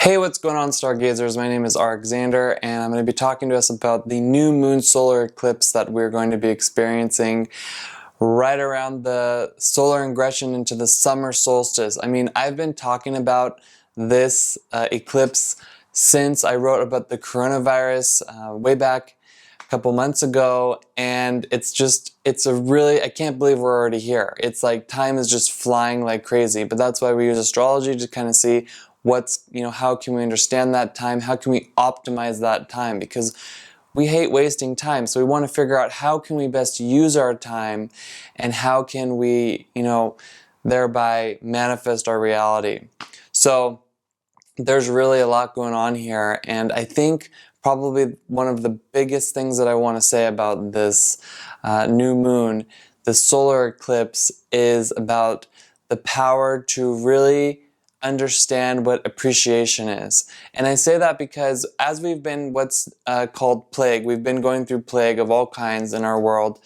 Hey, what's going on, Stargazers? My name is Arik, Xander, and I'm going to be talking to us about the new moon solar eclipse that we're going to be experiencing right around the solar ingression into the summer solstice. I mean, I've been talking about this eclipse since I wrote about the coronavirus way back a couple months ago, and I can't believe we're already here. It's like time is just flying like crazy, but that's why we use astrology to kind of see how can we understand that time? How can we optimize that time? Because we hate wasting time. So we want to figure out how can we best use our time and how can we, thereby manifest our reality. So there's really a lot going on here. And I think probably one of the biggest things that I want to say about this new moon, the solar eclipse, is about the power to really understand what appreciation is. And I say that because as we've been what's called plague, we've been going through plague of all kinds in our world.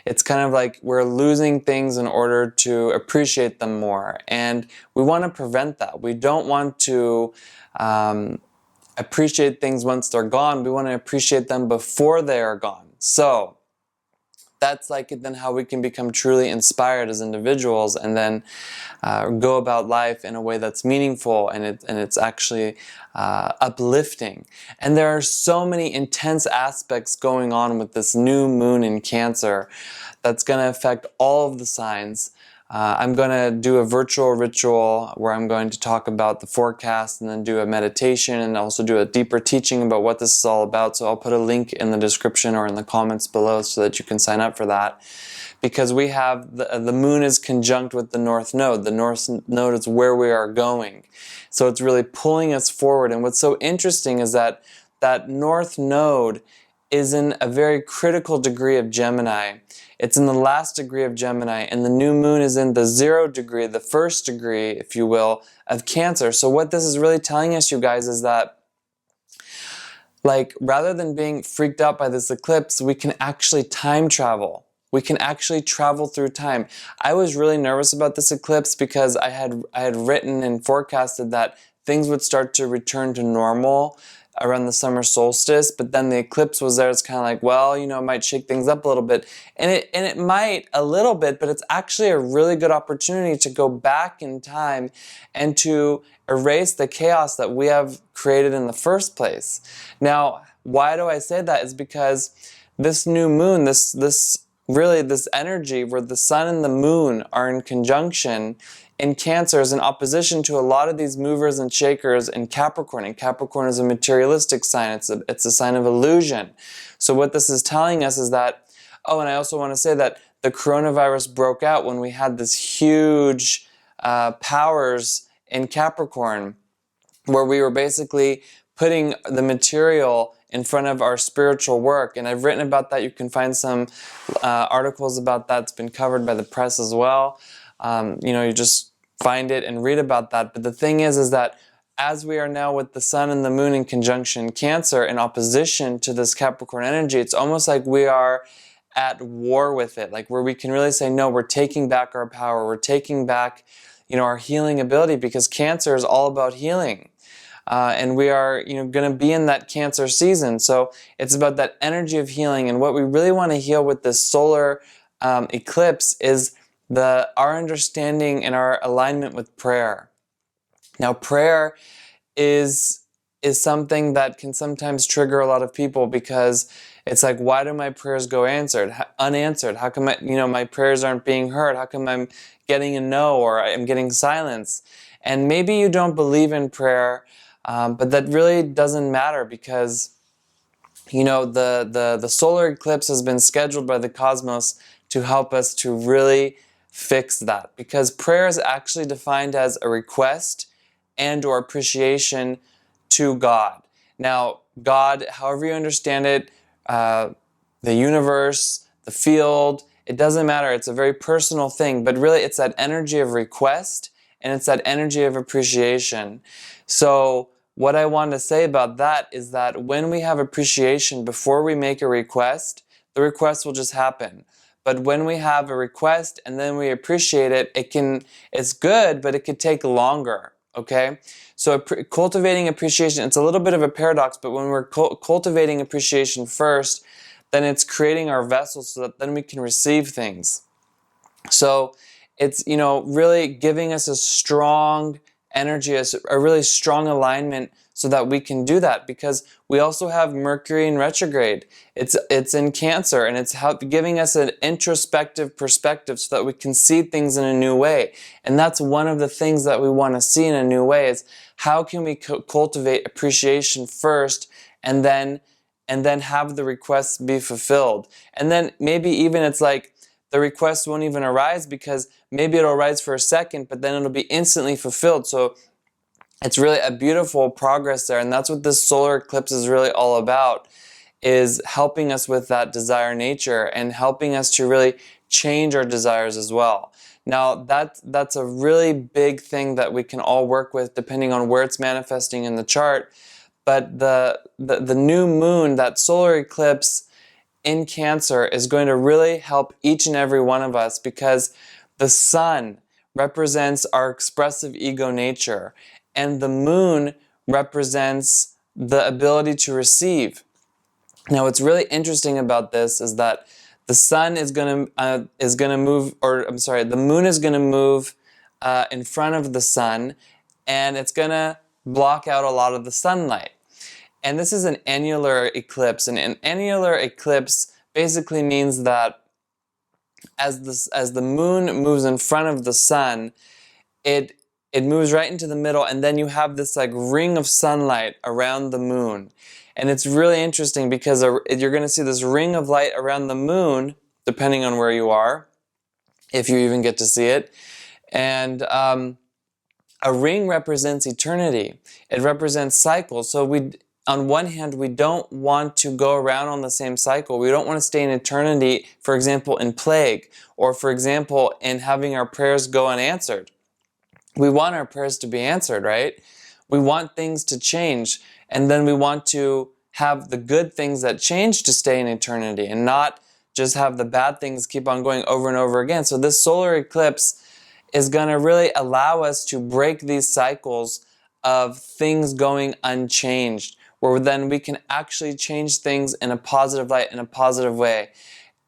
It's kind of like we're losing things in order to appreciate them more. And we want to prevent that. We don't want to appreciate things once they're gone. We want to appreciate them before they are gone. So that's then how we can become truly inspired as individuals and then go about life in a way that's meaningful and it's actually uplifting. And there are so many intense aspects going on with this new moon in Cancer that's going to affect all of the signs. I'm going to do a virtual ritual where I'm going to talk about the forecast and then do a meditation and also do a deeper teaching about what this is all about. So I'll put a link in the description or in the comments below so that you can sign up for that. Because we have the moon is conjunct with the north node. The north node is where we are going. So it's really pulling us forward. And what's so interesting is that that north node is in a very critical degree of Gemini. It's in the last degree of Gemini, and the new moon is in the 0 degree, the first degree, if you will, of Cancer. So what this is really telling us, you guys, is that rather than being freaked out by this eclipse, we can actually time travel. We can actually travel through time. I was really nervous about this eclipse because I had written and forecasted that things would start to return to normal around the summer solstice, but then the eclipse was there. It's kind of like, well, it might shake things up a little bit. And it might a little bit, but it's actually a really good opportunity to go back in time and to erase the chaos that we have created in the first place. Now, why do I say that? Is because this new moon, this energy where the sun and the moon are in conjunction in Cancer is in opposition to a lot of these movers and shakers in Capricorn. And Capricorn is a materialistic sign. It's a sign of illusion. So what this is telling us is that, oh, and I also want to say that the coronavirus broke out when we had this huge powers in Capricorn, where we were basically putting the material in front of our spiritual work. And I've written about that. You can find some articles about that. It's been covered by the press as well. You just find it and read about that. But the thing is that as we are now with the sun and the moon in conjunction Cancer in opposition to this Capricorn energy, it's almost like we are at war with it, like where we can really say, no, we're taking back our power. We're taking back, our healing ability, because Cancer is all about healing. And we are, going to be in that Cancer season. So it's about that energy of healing. And what we really want to heal with this solar eclipse is our understanding and our alignment with prayer. Now, prayer is something that can sometimes trigger a lot of people, because it's like, why do my prayers go unanswered? How come my prayers aren't being heard? How come I'm getting a no, or I'm getting silence? And maybe you don't believe in prayer, but that really doesn't matter, because the solar eclipse has been scheduled by the cosmos to help us to really fix that, because prayer is actually defined as a request and or appreciation to God. Now, God, however you understand it, the universe, the field, it doesn't matter. It's a very personal thing, but really it's that energy of request and it's that energy of appreciation. So what I want to say about that is that when we have appreciation before we make a request, the request will just happen. But when we have a request and then we appreciate it, it's good, but it could take longer. okay? So cultivating appreciation, it's a little bit of a paradox, but when we're cultivating appreciation first, then it's creating our vessel so that then we can receive things. So it's, you know, really giving us a strong energy, a really strong alignment so that we can do that, because we also have Mercury in retrograde. It's in Cancer, and it's giving us an introspective perspective so that we can see things in a new way. And that's one of the things that we want to see in a new way, is how can we cultivate appreciation first, and then have the requests be fulfilled. And then maybe even it's like the request won't even arise, because maybe it'll arise for a second, but then it'll be instantly fulfilled. So it's really a beautiful progress there, and that's what this solar eclipse is really all about, is helping us with that desire nature and helping us to really change our desires as well. Now that's a really big thing that we can all work with depending on where it's manifesting in the chart. But the new moon, that solar eclipse in Cancer, is going to really help each and every one of us, because the sun represents our expressive ego nature, and the moon represents the ability to receive. Now, what's really interesting about this is that the sun is going to move, or I'm sorry, the moon is going to move in front of the sun, and it's going to block out a lot of the sunlight. And this is an annular eclipse, and an annular eclipse basically means that as the moon moves in front of the sun, it moves right into the middle, and then you have this like ring of sunlight around the moon. And it's really interesting because you're going to see this ring of light around the moon, depending on where you are, if you even get to see it. And a ring represents eternity. It represents cycles. So on one hand, we don't want to go around on the same cycle. We don't want to stay in eternity, for example, in plague, or for example, in having our prayers go unanswered. We want our prayers to be answered, right? We want things to change, and then we want to have the good things that change to stay in eternity, and not just have the bad things keep on going over and over again. So this solar eclipse is going to really allow us to break these cycles of things going unchanged, where then we can actually change things in a positive light, in a positive way.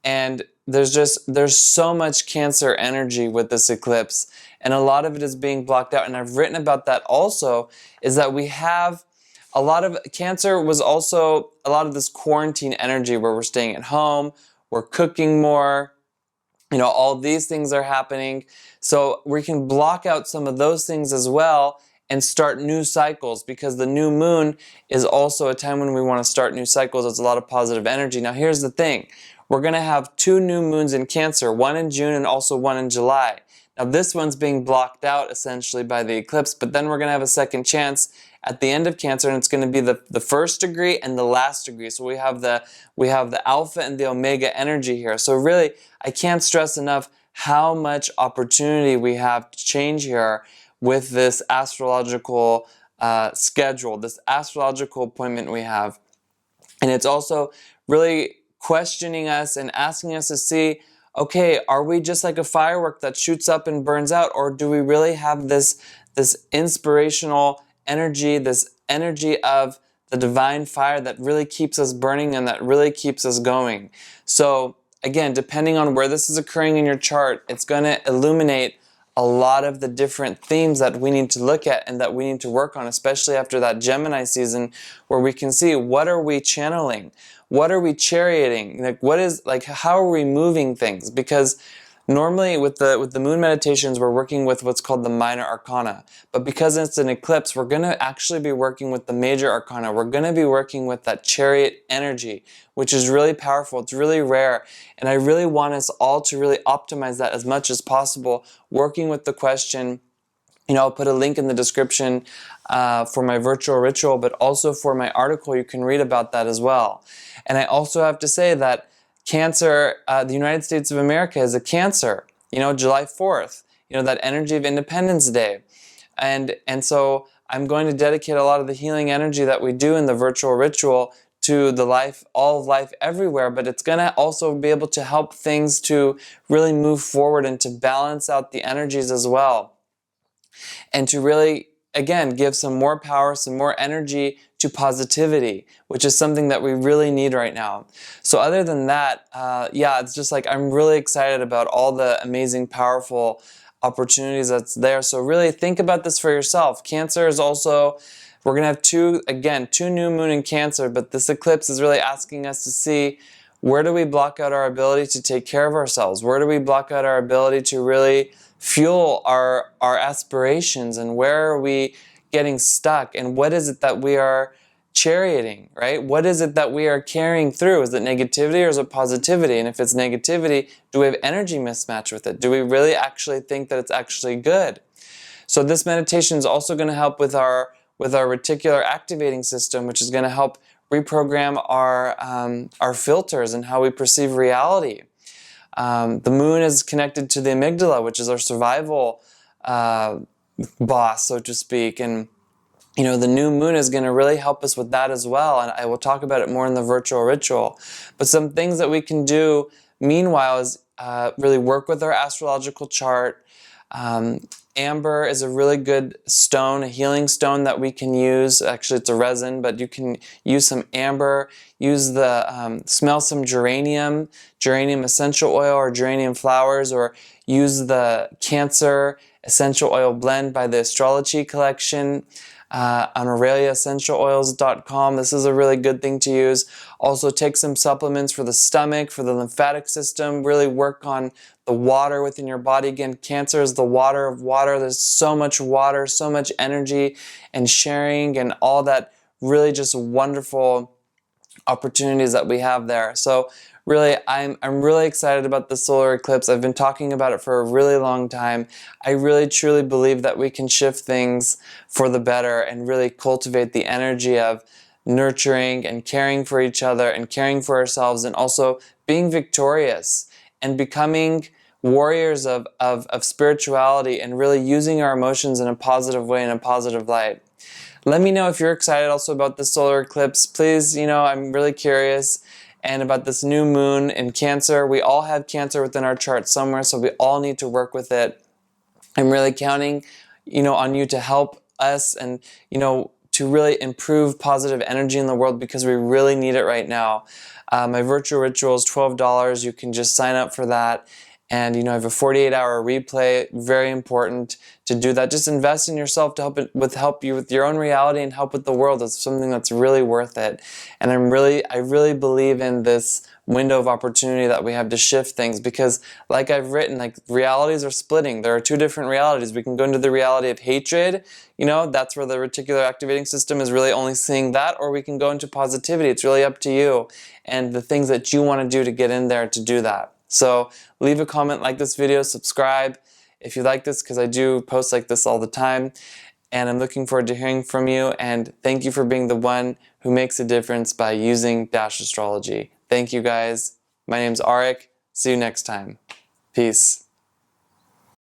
And there's so much Cancer energy with this eclipse, and a lot of it is being blocked out. And I've written about that also, is that we have a lot of Cancer was also a lot of this quarantine energy where we're staying at home, we're cooking more, you know, all these things are happening. So we can block out some of those things as well and start new cycles, because the new moon is also a time when we want to start new cycles. It's a lot of positive energy. Now here's the thing. We're going to have 2 new moons in Cancer, one in June and also one in July. Now this one's being blocked out essentially by the eclipse, but then we're going to have a second chance at the end of Cancer, and it's going to be the first degree and the last degree. So we have the alpha and the omega energy here. So really, I can't stress enough how much opportunity we have to change here with this astrological schedule, this astrological appointment we have. And it's also really questioning us and asking us to see, okay, are we just like a firework that shoots up and burns out, or do we really have this inspirational energy, this energy of the divine fire that really keeps us burning and that really keeps us going? So again, depending on where this is occurring in your chart, it's going to illuminate a lot of the different themes that we need to look at and that we need to work on, especially after that Gemini season, where we can see, what are we channeling? What are we charioting? Like how are we moving things? Because normally with the moon meditations, we're working with what's called the minor arcana. But because it's an eclipse, we're going to actually be working with the major arcana. We're going to be working with that chariot energy, which is really powerful. It's really rare. And I really want us all to really optimize that as much as possible, working with the question. You know, I'll put a link in the description for my virtual ritual, but also for my article. You can read about that as well. And I also have to say that Cancer, the United States of America is a Cancer, you know, July 4th, you know, that energy of Independence Day. And so I'm going to dedicate a lot of the healing energy that we do in the virtual ritual to the life, all of life everywhere, but it's going to also be able to help things to really move forward and to balance out the energies as well. And to really again, give some more power, some more energy to positivity, which is something that we really need right now. So other than that, yeah, it's just like I'm really excited about all the amazing, powerful opportunities that's there. So really think about this for yourself. Cancer is also, we're going to have two new moon in Cancer, but this eclipse is really asking us to see, where do we block out our ability to take care of ourselves? Where do we block out our ability to really fuel our aspirations? And where are we getting stuck? And what is it that we are charioting, right? What is it that we are carrying through? Is it negativity or is it positivity? And if it's negativity, do we have energy mismatch with it? Do we really actually think that it's actually good? So this meditation is also going to help with our reticular activating system, which is going to help reprogram our filters and how we perceive reality. The moon is connected to the amygdala, which is our survival boss, so to speak. And you know, the new moon is going to really help us with that as well. And I will talk about it more in the virtual ritual. But some things that we can do meanwhile is really work with our astrological chart. Amber is a really good stone, a healing stone that we can use. Actually, it's a resin, but you can use some amber. Use smell some geranium essential oil or geranium flowers, or use the Cancer essential oil blend by the Astrology collection on AureliaEssentialOils.com. This is a really good thing to use. Also, take some supplements for the stomach, for the lymphatic system. Really work on the water within your body. Again, Cancer is the water of water. There's so much water, so much energy and sharing and all that really just wonderful opportunities that we have there. So really, I'm really excited about the solar eclipse. I've been talking about it for a really long time. I really truly believe that we can shift things for the better and really cultivate the energy of nurturing and caring for each other and caring for ourselves, and also being victorious and becoming warriors of spirituality and really using our emotions in a positive way, in a positive light. Let me know if you're excited also about the solar eclipse. Please, I'm really curious. And about this new moon in Cancer. We all have Cancer within our chart somewhere, so we all need to work with it. I'm really counting, on you to help us and, to really improve positive energy in the world, because we really need it right now. My virtual ritual is $12. You can just sign up for that. And, I have a 48-hour replay. Very important to do that. Just invest in yourself to help you with your own reality and help with the world. It's something that's really worth it. And I really believe in this window of opportunity that we have to shift things, because like I've written, realities are splitting. There are two different realities. We can go into the reality of hatred, that's where the reticular activating system is really only seeing that, or we can go into positivity. It's really up to you and the things that you want to do to get in there to do that. So leave a comment, like this video, subscribe if you like this, because I do post like this all the time. And I'm looking forward to hearing from you. And thank you for being the one who makes a difference by using Astrology. Thank you guys. My name's Arik. See you next time. Peace.